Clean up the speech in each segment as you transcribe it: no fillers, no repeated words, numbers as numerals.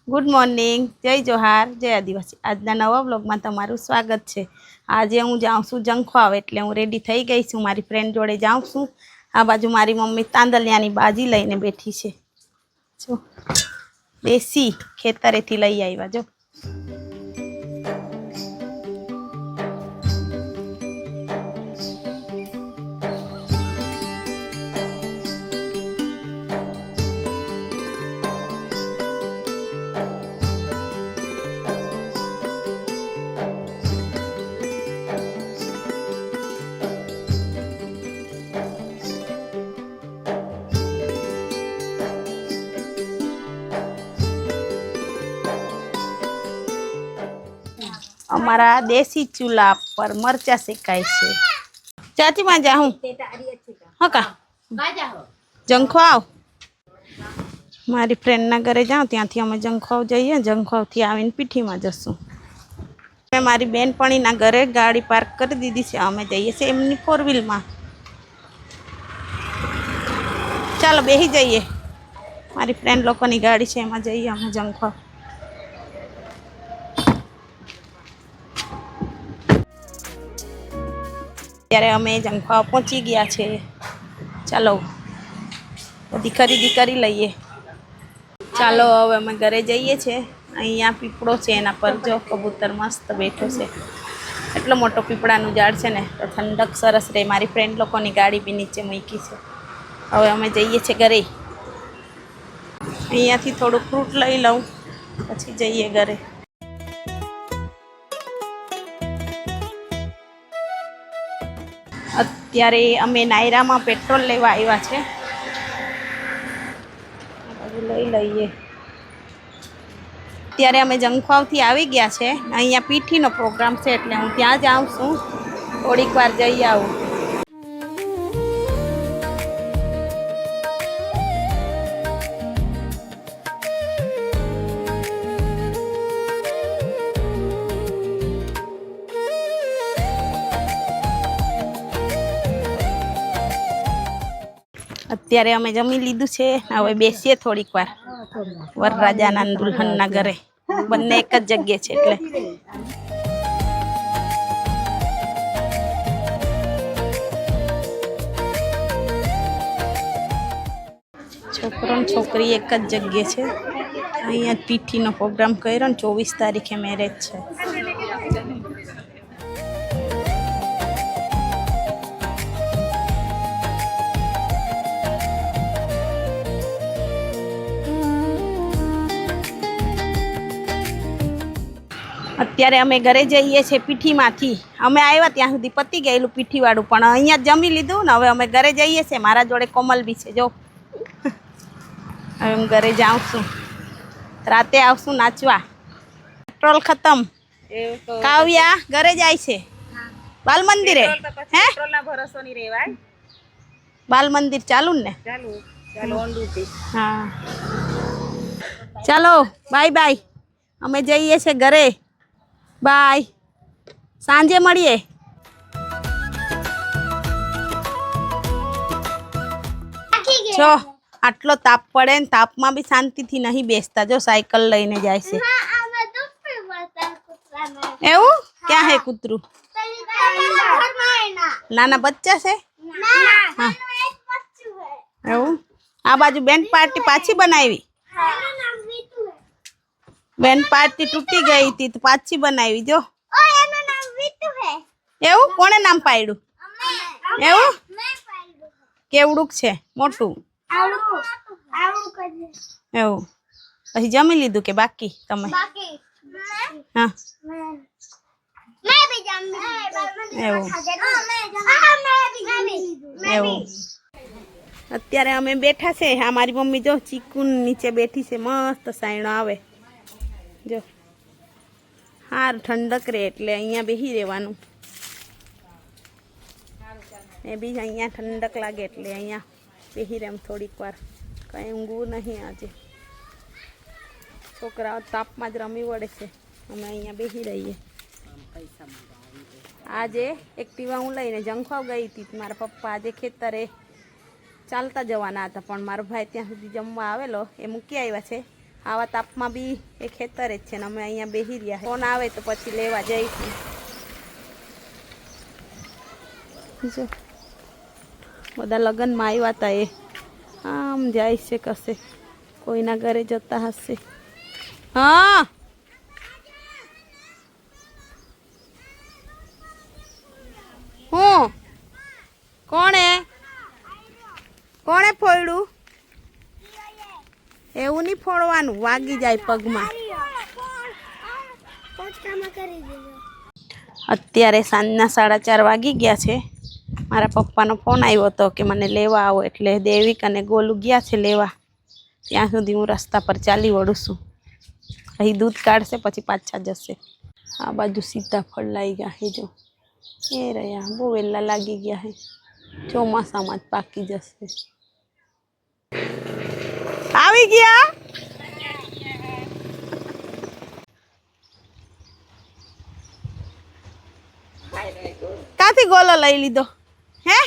Good morning, જય જોહાર, જય આદિવાસી। આજના નવા વ્લોગમાં તમારું સ્વાગત છે। આજે હું જાઉં છું જંખવાવ, એટલે હું રેડી થઈ ગઈ છું। મારી ફ્રેન્ડ જોડે જાઉં છું। આ બાજુ મારી મમ્મી તાંદલિયાની બાજી લઈને બેઠી છે। જો દેશી ખેતરેથી લઈ આવ્યા જો। हमारा देसी चूल्हा पर मरचा सेकाय छे। चाची में जाऊं हाँ का जंखवाव मारी फ्रेंड ना घरे जाऊँ त्यांथी अमे जंखवाव जईए। जंखवाव थी आवीने पीठी में जशुं। मैं मारी बेनपणी ना घरे गाड़ी पार्क कर दीधी छे। अमे जईए छे एमनी 4 व्हील में। चलो बेही जाइए। मारी फ्रेंड लोकोनी गाड़ी छे एमां जईए अमे जंखवाव। त्यारे अमे जंखवाव पहोंची गया छे। चलो बधी खरीदी करी लईए। चालो हवे अमे घरे जईए छे। अहींया पीपळो छे, एना पर जो कबूतर मस्त बैठो छे। एटलो मोटो पीपळानुं झाड छे ने तो ठंडक सरस रहे। मारी फ्रेंड लोकोनी गाड़ी बी नीचे मूकी छे। हवे अमे जईए छे घरे। अहींयाथी थोडुं फ्रूट लई लऊं पछी जईए घरे। अत्यारे अमे नायरामां पेट्रोल लेवा आव्या छे। लई लईए। त्यारे अमे जंखवावथी आवी गया छे। अहींया पीठीनो प्रोग्राम छे એટલે હું ત્યાં જાઉં છું। થોડીક વાર જઈ આવું। અત્યારે અમે જમી લીધું છે। હવે બેસીએ થોડીક વાર વરરાજાના દુલ્હનના ઘરે। બંને એક જ જગ્યાએ છે એટલે છોકરો ને છોકરી એક જ જગ્યાએ છે। અહીંયા પીઠીનો પ્રોગ્રામ કર્યો ને 24 તારીખે મેરેજ છે। અત્યારે અમે ઘરે જઈએ છીએ પીઠીમાંથી। અમે આવ્યા ત્યાં સુધી પતી ગયેલું પીઠીવાળું, પણ અહીંયા જમી લીધું ને હવે અમે ઘરે જઈએ છીએ। મારા જોડે કોમલ બી છે જો। હવે હું ઘરે જાઉં છું। રાતે આવશું નાચવા। પેટ્રોલ ખતમ। કાવ્યા ઘરે જાય છે બાલ મંદિરે। હે ભરોસો નહીં રહેવાય। બાલ મંદિર ચાલુ ને? ચાલુ ચાલો ઓન ડ્યુટી। હા ચાલો બાય બાય। અમે જઈએ છીએ ઘરે। बाय सांजे मळीए। जो आटलो ताप पड़े ने ताप में भी शांति थी नहीं बेसता। जो साइकिल लईने जाय छे। एवं क्या है कुतरू? नाना बच्चा से हाँ एवं। आ बाजू बेन पार्टी पाछी बनावी। बेन पार्टी टूटी गई थी तो पाछी बनावी जो। एवं कोने नाम पाड्યું? एवं केवड़ुक छे मोटू एवं। પછી જમી લીધું કે બાકી તમે? હા એવું એવું। અત્યારે અમે બેઠા છે। આ મારી મમ્મી જો ચીકુ નીચે બેઠી છે। મસ્ત સાયણો આવે જો। હાર ઠંડક રહે એટલે અહીંયા બેસી રહેવાનું। એ બી અહીંયા ઠંડક લાગે એટલે અહીંયા બેસી રહેમ થોડીક વાર। કંઈ ઊંઘવું નહીં આજે। છોકરાઓ તાપમાં જ રમી વળે છે। અમે અહીંયા બેસી રહીએ। આજે એક્ટિવા હું લઈને જંખવાવ ગઈ હતી। મારા પપ્પા આજે ખેતરે ચાલતા જવાના હતા, પણ મારો ભાઈ ત્યાં સુધી જમવા આવેલો, એ મૂકી આવ્યા છે। આવા તાપમાં બી એ ખેતર જ છે ને અમે અહીંયા બેસી રહ્યા. ફોન આવે તો પછી લેવા જઈશું. જો બધા લગ્નમાં આવ્યા હતા એ આમ જાય છે કશે કોઈના ઘરે જતા હશે. હા હું કોણે ફોડ્યું? એવું નહીં ફોડવાનું, વાગી જાય પગમાં. અત્યારે સાંજના 4:30 વાગી ગયા છે. મારા પપ્પાનો ફોન આવ્યો હતો કે મને લેવા આવો, એટલે દેવિક અને ગોલુ ગયા છે લેવા. ત્યાં સુધી હું રસ્તા પર ચાલી વળું છું. અહીં દૂધ કાઢશે પછી પાછા જશે. આ બાજુ સીતાફળ લાગી ગયા છે. જો એ રહ્યા, બહુ વહેલા લાગી ગયા છે. ચોમાસામાં જ પાકી જશે. આવી ગયા. ક્યાંથી ગોલો લઈ લીધો હે?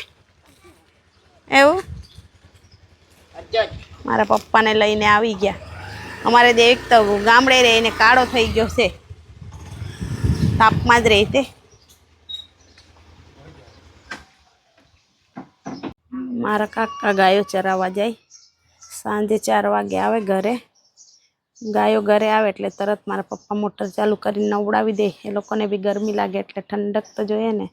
એવું મારા પપ્પાને લઈને આવી ગયા. અમારે દેખ તો ગામડે રહીને કાળો થઈ ગયો છે, તાપમાં જ રહી તે. મારા કાકા ગાયો ચરાવવા જાય. સાંજે 4 વાગે આવે ઘરે. ગાયો ઘરે આવે એટલે તરત મારા પપ્પા મોટર ચાલુ કરીને નવડાવી દે. એ લોકોને બી ગરમી લાગે એટલે ઠંડક તો જોઈએ ને.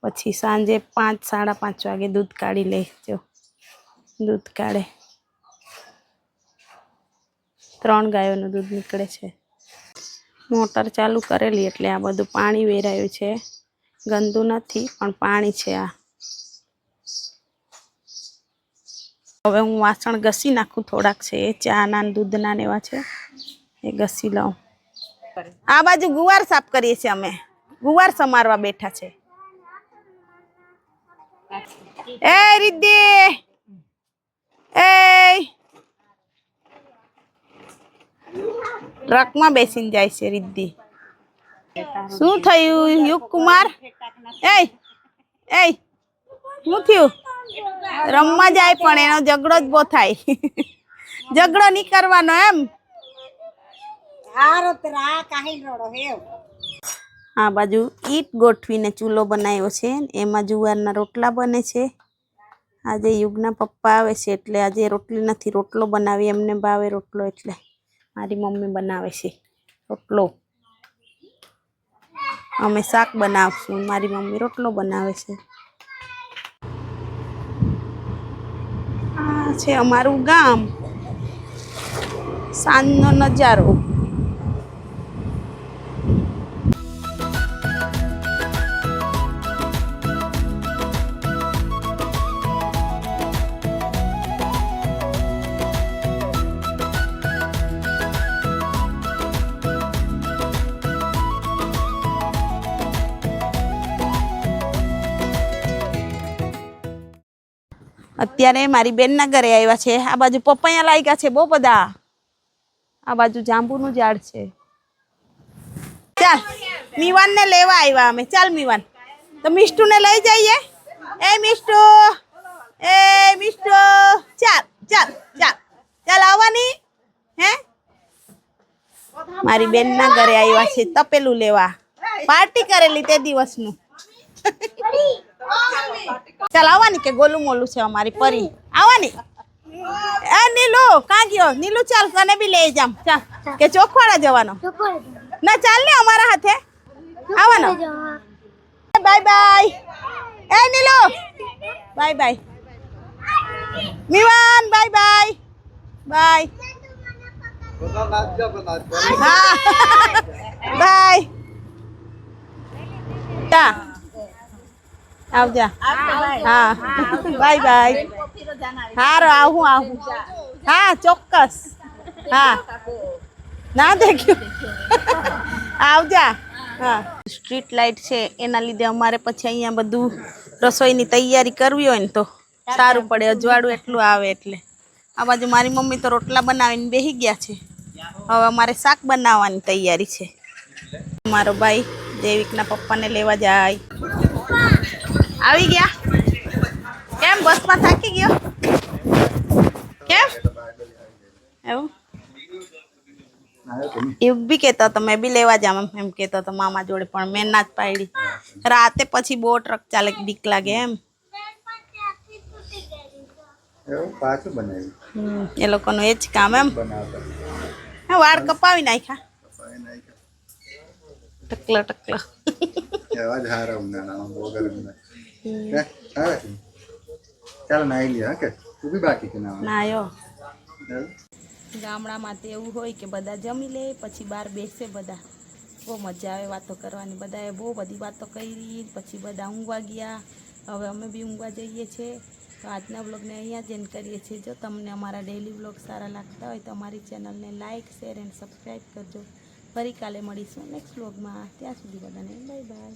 પછી સાંજે 5 5:30 વાગે દૂધ કાઢી લે. જો દૂધ કાઢે. 3 ગાયોનું દૂધ નીકળે છે. મોટર ચાલુ કરેલી એટલે આ બધું પાણી વેરાયું છે. ગંદુ નથી પણ પાણી છે. આ હવે હું વાસણ ઘસી નાખું. થોડાક છે એ ચાના દૂધના ને એવા છે, એ ઘસી લઉં. આ બાજુ ગુવાર સાફ કરીએ છીએ અમે. ગુવાર સમારવા બેઠા છે. એ રિદ્ધિ, એ ટ્રકમાં બેસીને જાય છે રિદ્ધિ. શું થયું યુગ કુમાર? એ શું થયું? રમવા જાય પણ એનો ઝઘડો જ બહુ થાય. ઝઘડો નહીં કરવાનો એમ. આ બાજુ ઈટ ગોઠવીને ચૂલો બનાવ્યો છે. એમાં જુવારના રોટલા બને છે. આજે યુગના પપ્પા આવે છે એટલે આજે રોટલી નથી, રોટલો બનાવી. એમને ભાવે રોટલો એટલે મારી મમ્મી બનાવે છે રોટલો. અમે શાક બનાવશું, મારી મમ્મી રોટલો બનાવે છે. આ છે અમારું ગામ. સાંજનો નજારો. અત્યારે મારી બેનના ઘરે આવ્યા છે. આ બાજુ પપૈયા લાગ્યા છે બહુ બધા. આ બાજુ જાંબુનું ઝાડ છે. ચાલ મીવાનને લેવા આવ્યા અમે. ચાલ મીવાન, તો મિષ્ટુને લઈ જઈએ. એ મિષ્ટુ, ચાલ ચાલ ચાલ ચાલ આવવાની હે? મારી બેનના ઘરે આવ્યા છે તપેલું લેવા. પાર્ટી કરેલી તે દિવસનું. ચાલ આવવાની કે ગોલું મોલું છે અમારી પરી આવવાની. એ નીલુ કાં ગયો? નીલુ ચાલ કને બી લઈ જામ. ચાલ કે ચોખવાડા જવાનો ના? ચાલ ને અમારા હાથે આવવાનો. Bye bye. એ નીલુ બાય બાય. મીવાન બાય બાય. બાય. હા બાય. તા આવજા. હા બાય બાય. હારો આવું. હા ચોક્કસ. હા ના દેખ્યું. આવજા. હા સ્ટ્રીટ લાઇટ છે એના લીધે અમારે પછી અહીંયા બધું રસોઈની તૈયારી કરવી હોય ને તો સારું પડે. અજવાળું એટલું આવે એટલે. આ બાજુ મારી મમ્મી તો રોટલા બનાવીને બેસી ગયા છે. હવે અમારે શાક બનાવવાની તૈયારી છે. મારો ભાઈ દેવિકના પપ્પાને લેવા જાય. આવી ગયા? કેમ બસમાં થાકી ગયો? કેમ એવું? આવ્યો તો ને. એ બી કહેતો હતો મેં બી લેવા જામ એમ કહેતો હતો મામા જોડે પણ મેં ના જ પાડી રાતે પછી બહુ ટ્રક ચાલે બીક લાગે એમ એવું પાછું બનાવ્યું એ લોકોનું એ જ કામ એમ બનાવતા હા, વાળ કપાવી નાખ્યા કપાઈ નાખ્યા. ટકલો ટકલો એવા જ હારા ઉનાળામાં બહુ ગરમી લાગે આવે છે. ચાલો નાઈ લે કે તું બી બાકી છે નાવાનું. ના આયો એવું? ગામડામાં તો એવું હોય કે બધા જમી લે પછી બહાર બેસે બધા બહુ મજા આવે વાતો કરવાની બધાએ બહુ બધી વાતો કરી પછી બધા ઊંઘવા ગયા હવે અમે બી ઊંઘવા જઈએ છીએ તો આજના વ્લોગને અહીંયા જ એન્ડ કરીએ છીએ જો તમને અમારા ડેઈલી વ્લોગ સારા લાગતા હોય તો અમારી ચેનલને લાઇક શેર એન્ડ સબસ્ક્રાઈબ કરજો ફરી કાલે મળીશું નેક્સ્ટ વ્લોગમાં ત્યાં સુધી બધાને બાય બાય.